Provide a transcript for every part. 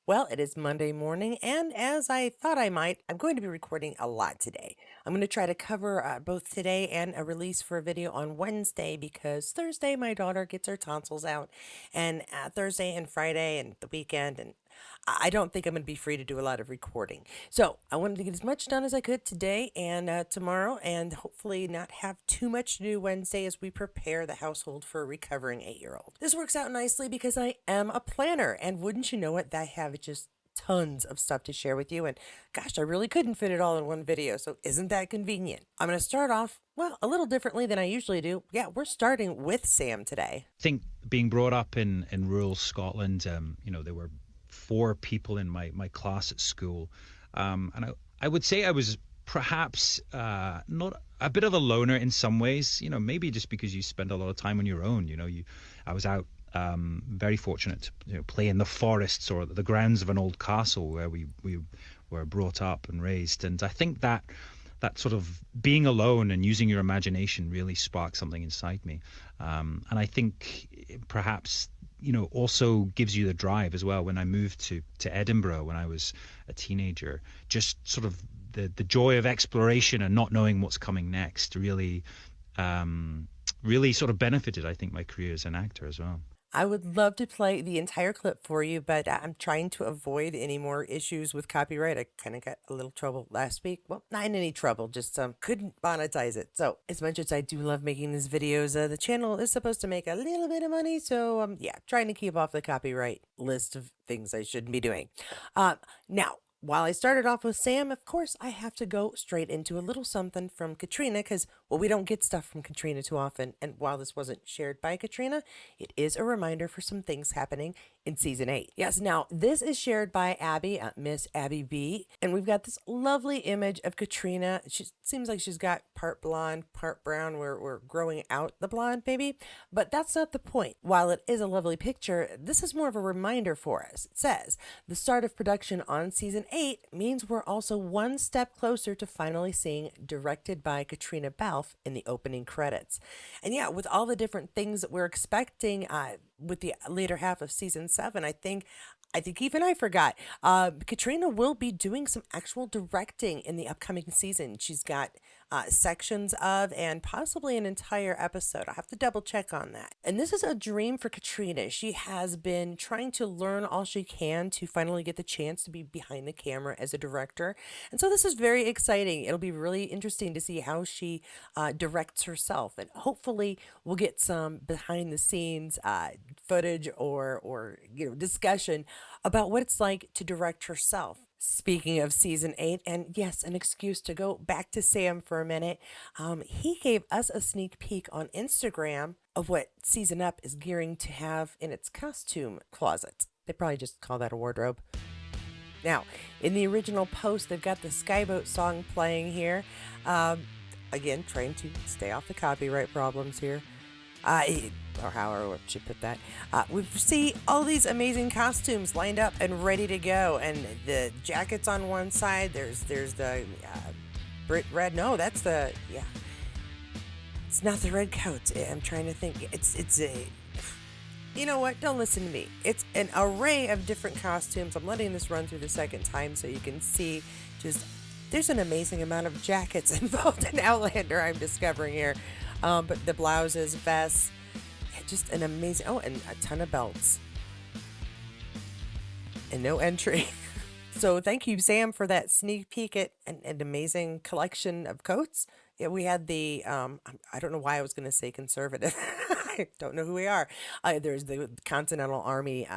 Well, it is Monday morning, and as I thought I might, I'm going to be recording a lot today. I'm going to try to cover both today and a release for a video on Wednesday because Thursday my daughter gets her tonsils out, and Thursday and Friday and the weekend, and I don't think I'm going to be free to do a lot of recording. So I wanted to get as much done as I could today and tomorrow, and hopefully not have too much to do Wednesday as we prepare the household for a recovering 8-year-old. This works out nicely because I am a planner, and wouldn't you know it, I have just tons of stuff to share with you. And gosh, I really couldn't fit it all in one video. So isn't that convenient? I'm going to start off, well, a little differently than I usually do. Yeah, we're starting with Sam today. I think being brought up in rural Scotland, there were four people in my class at school, and I would say I was perhaps not a bit of a loner in some ways. Maybe just because you spend a lot of time on your own. I was out. Very fortunate to play in the forests or the grounds of an old castle where we were brought up and raised, and I think that sort of being alone and using your imagination really sparked something inside me. And I think perhaps, also gives you the drive as well. When I moved to Edinburgh when I was a teenager, just sort of the joy of exploration and not knowing what's coming next really sort of benefited, I think, my career as an actor as well. I would love to play the entire clip for you, but I'm trying to avoid any more issues with copyright. I kind of got a little trouble last week. Well, not in any trouble, just couldn't monetize it. So, as much as I do love making these videos, the channel is supposed to make a little bit of money. So, yeah, trying to keep off the copyright list of things I shouldn't be doing. Now, while I started off with Sam, of course, I have to go straight into a little something from Katrina because, well, we don't get stuff from Katrina too often. And while this wasn't shared by Katrina, it is a reminder for some things happening in season 8. Yes, now this is shared by Abby, Miss Abby B. And we've got this lovely image of Katrina. She seems like she's got part blonde, part brown. We're growing out the blonde, maybe. But that's not the point. While it is a lovely picture, this is more of a reminder for us. It says, the start of production on season 8 means we're also one step closer to finally seeing directed by Caitriona Balfe in the opening credits. And yeah, with all the different things that we're expecting with the later half of season 7, I think even I forgot. Katrina will be doing some actual directing in the upcoming season. She's got sections of and possibly an entire episode. I'll have to double check on that. And this is a dream for Katrina. She has been trying to learn all she can to finally get the chance to be behind the camera as a director. And so this is very exciting. It'll be really interesting to see how she directs herself. And hopefully we'll get some behind the scenes footage or discussion about what it's like to direct herself. Speaking of season 8, and yes, an excuse to go back to Sam for a minute, he gave us a sneak peek on Instagram of what Season Up is gearing to have in its costume closet. They probably just call that a wardrobe. Now, in the original post, they've got the Skyboat song playing here. Again, trying to stay off the copyright problems here. Or however I should put that. We see all these amazing costumes lined up and ready to go, and the jackets on one side. There's the Brit red. No, that's the It's not the red coats. I'm trying to think. It's a. You know what? Don't listen to me. It's an array of different costumes. I'm letting this run through the second time so you can see just. There's an amazing amount of jackets involved in Outlander, I'm discovering here. But the blouses, vests, just an amazing, and a ton of belts. And no entry. So thank you, Sam, for that sneak peek at an amazing collection of coats. Yeah, we had the, I don't know why I was going to say conservative. I don't know who we are. There's the Continental Army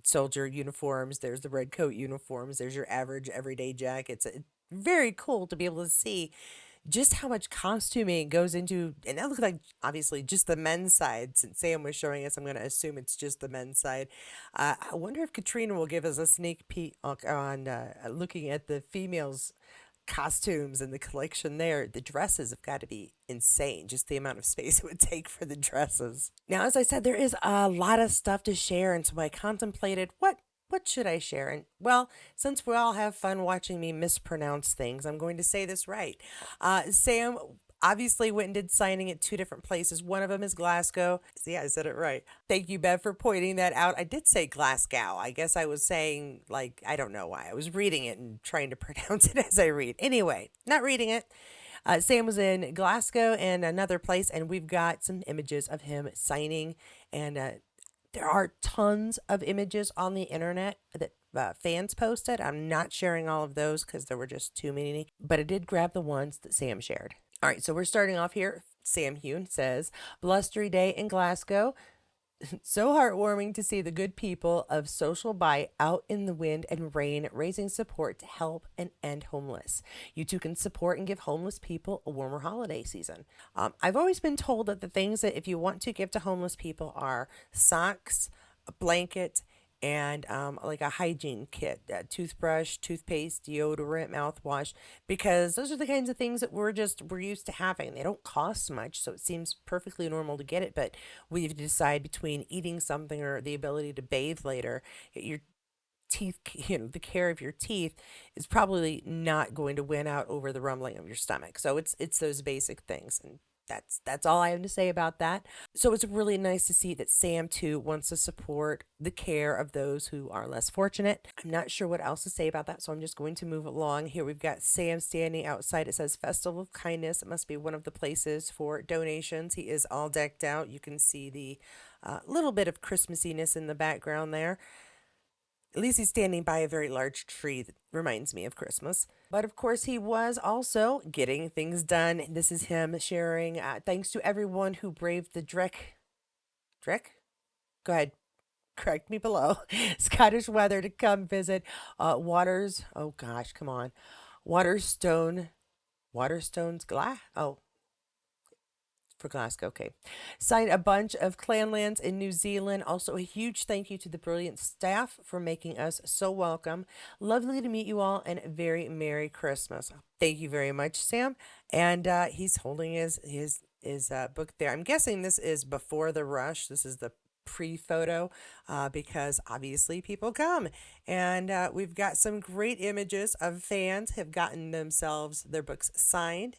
soldier uniforms. There's the red coat uniforms. There's your average everyday jackets. It's very cool to be able to see just how much costuming goes into, and that looks like obviously just the men's side. Since Sam was showing us, I'm going to assume it's just the men's side. I wonder if Katrina will give us a sneak peek on looking at the females' costumes and the collection there. The dresses have got to be insane, just the amount of space it would take for the dresses. Now, as I said, there is a lot of stuff to share, and so I contemplated what should I share? And well, since we all have fun watching me mispronounce things, I'm going to say this right. Sam, obviously went and did signing at two different places. One of them is Glasgow. Yeah, I said it right. Thank you, Bev, for pointing that out. I did say Glasgow. I guess I was saying, like, I don't know why. I was reading it and trying to pronounce it as I read. Anyway, not reading it. Sam was in Glasgow and another place, and we've got some images of him signing. And there are tons of images on the internet that fans posted. I'm not sharing all of those because there were just too many, but I did grab the ones that Sam shared. All right, so we're starting off here. Sam Heughan says, blustery day in Glasgow. So heartwarming to see the good people of Social Bite out in the wind and rain raising support to help and end homeless. You too can support and give homeless people a warmer holiday season. I've always been told that the things that if you want to give to homeless people are socks, a blanket, and like a hygiene kit, a toothbrush, toothpaste, deodorant, mouthwash, because those are the kinds of things that we're used to having. They don't cost much, so it seems perfectly normal to get it. But we have to decide between eating something or the ability to bathe later. Your teeth, the care of your teeth is probably not going to win out over the rumbling of your stomach. So it's those basic things, and that's all I have to say about that. So it's really nice to see that Sam too wants to support the care of those who are less fortunate. I'm not sure what else to say about that, so I'm just going to move along. Here we've got Sam standing outside. It says Festival of Kindness. It must be one of the places for donations. He is all decked out. You can see the little bit of Christmassiness in the background there. At least he's standing by a very large tree that reminds me of Christmas. But of course, he was also getting things done. This is him sharing. Thanks to everyone who braved the Drek. Drek? Go ahead. Correct me below. Scottish weather to come visit Waters. Oh gosh, come on. Waterstone. Waterstone's glass. Oh, for Glasgow. Okay. Signed a bunch of Clanlands in New Zealand. Also, a huge thank you to the brilliant staff for making us so welcome. Lovely to meet you all and very Merry Christmas. Thank you very much, Sam. And he's holding his book there. I'm guessing this is before the rush. This is the pre-photo because obviously people come and we've got some great images of fans have gotten themselves their books signed,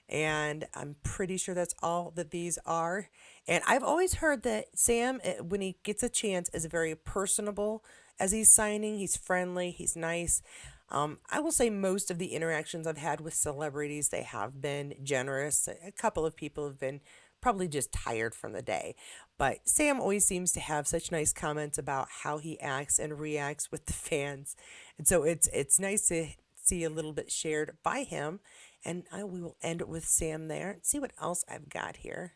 and I'm pretty sure that's all that these are. And I've always heard that Sam, when he gets a chance, is very personable as he's signing. He's friendly, he's nice. I will say most of the interactions I've had with celebrities, they have been generous. A couple of people have been probably just tired from the day. But Sam always seems to have such nice comments about how he acts and reacts with the fans. And so it's nice to see a little bit shared by him. And we will end it with Sam there and see what else I've got here.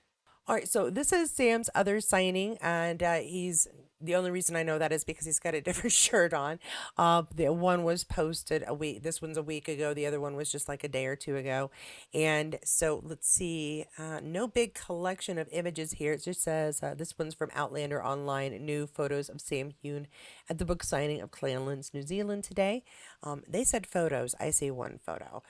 All right, so this is Sam's other signing, and he's the only reason I know that is because he's got a different shirt on. The one was posted a week. This one's a week ago. The other one was just like a day or two ago. And so let's see. No big collection of images here. It just says this one's from Outlander online. New photos of Sam Heughan at the book signing of Clanlands New Zealand today. They said photos. I see one photo.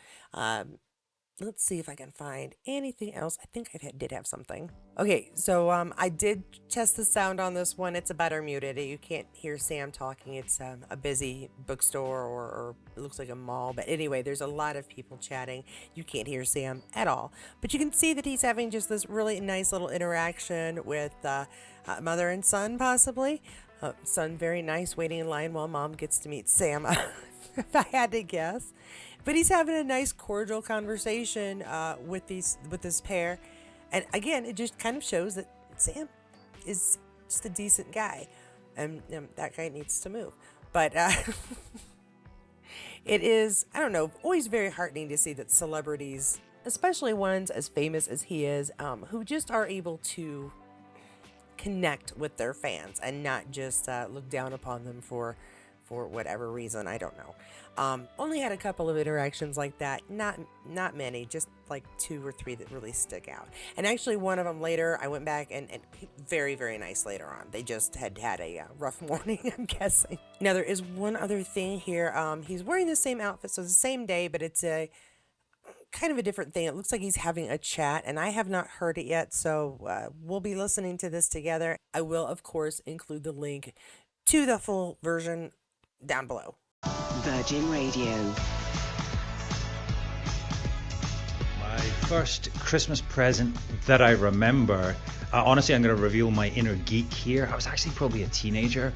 Let's see if I can find anything else. I think did have something. Okay, so I did test the sound on this one. It's better muted. You can't hear Sam talking. It's a busy bookstore or it looks like a mall. But anyway, there's a lot of people chatting. You can't hear Sam at all. But you can see that he's having just this really nice little interaction with mother and son, possibly. Son, very nice, waiting in line while mom gets to meet Sam, if I had to guess. But he's having a nice, cordial conversation with this pair, and again, it just kind of shows that Sam is just a decent guy, and that guy needs to move. But it is, I don't know, always very heartening to see that celebrities, especially ones as famous as he is, who just are able to connect with their fans and not just look down upon them for whatever reason. I don't know. Only had a couple of interactions like that. Not many, just like 2 or 3 that really stick out. And actually, one of them later, I went back and very, very nice later on. They just had a rough morning, I'm guessing. Now, there is one other thing here. He's wearing the same outfit, so it's the same day, but it's a kind of a different thing. It looks like he's having a chat, and I have not heard it yet, so we'll be listening to this together. I will, of course, include the link to the full version down below. Virgin Radio. My first Christmas present that I remember, honestly, I'm going to reveal my inner geek here. I was actually probably a teenager.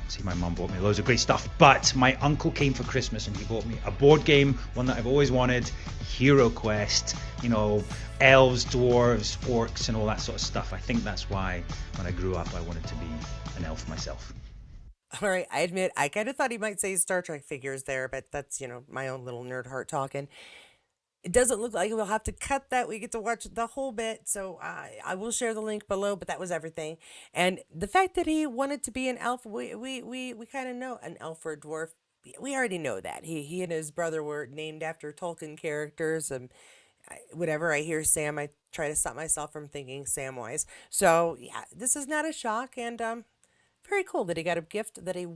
See, my mum bought me loads of great stuff, but my uncle came for Christmas and he bought me a board game, one that I've always wanted, Hero Quest, elves, dwarves, orcs, and all that sort of stuff. I think that's why when I grew up, I wanted to be an elf myself. All right, I admit I kind of thought he might say Star Trek figures there, but that's, my own little nerd heart talking. It doesn't look like we'll have to cut that. We get to watch the whole bit, so I will share the link below. But that was everything, and the fact that he wanted to be an elf, we kind of know an elf or a dwarf. We already know that he and his brother were named after Tolkien characters, and whatever I hear Sam, I try to stop myself from thinking Samwise. So yeah, this is not a shock, and very cool that he got a gift that he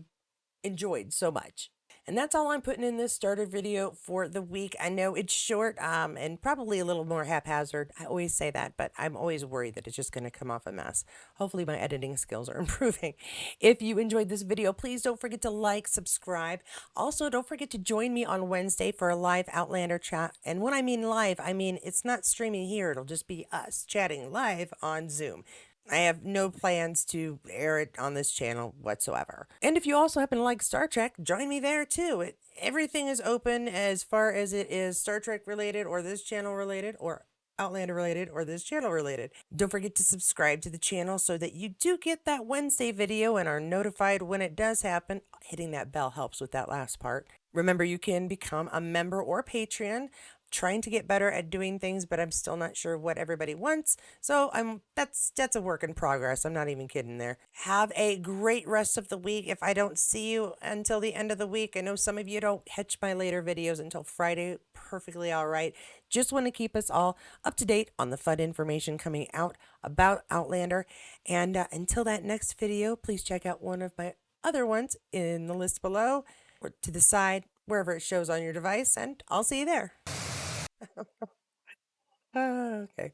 enjoyed so much. And that's all I'm putting in this starter video for the week. I know it's short and probably a little more haphazard. I always say that, but I'm always worried that it's just going to come off a mess. Hopefully my editing skills are improving. If you enjoyed this video, please don't forget to like, subscribe. Also, don't forget to join me on Wednesday for a live Outlander chat. And when I mean live, I mean it's not streaming here. It'll just be us chatting live on Zoom. I have no plans to air it on this channel whatsoever. And if you also happen to like Star Trek, join me there too. Everything is open as far as it is Star Trek related or this channel related or Outlander related or this channel related. Don't forget to subscribe to the channel so that you do get that Wednesday video and are notified when it does happen. Hitting that bell helps with that last part. Remember, you can become a member or Patreon. Trying to get better at doing things, but I'm still not sure what everybody wants. So that's a work in progress. I'm not even kidding there. Have a great rest of the week. If I don't see you until the end of the week, I know some of you don't catch my later videos until Friday. Perfectly all right. Just want to keep us all up to date on the fun information coming out about Outlander. And until that next video, please check out one of my other ones in the list below or to the side, wherever it shows on your device, and I'll see you there. Okay.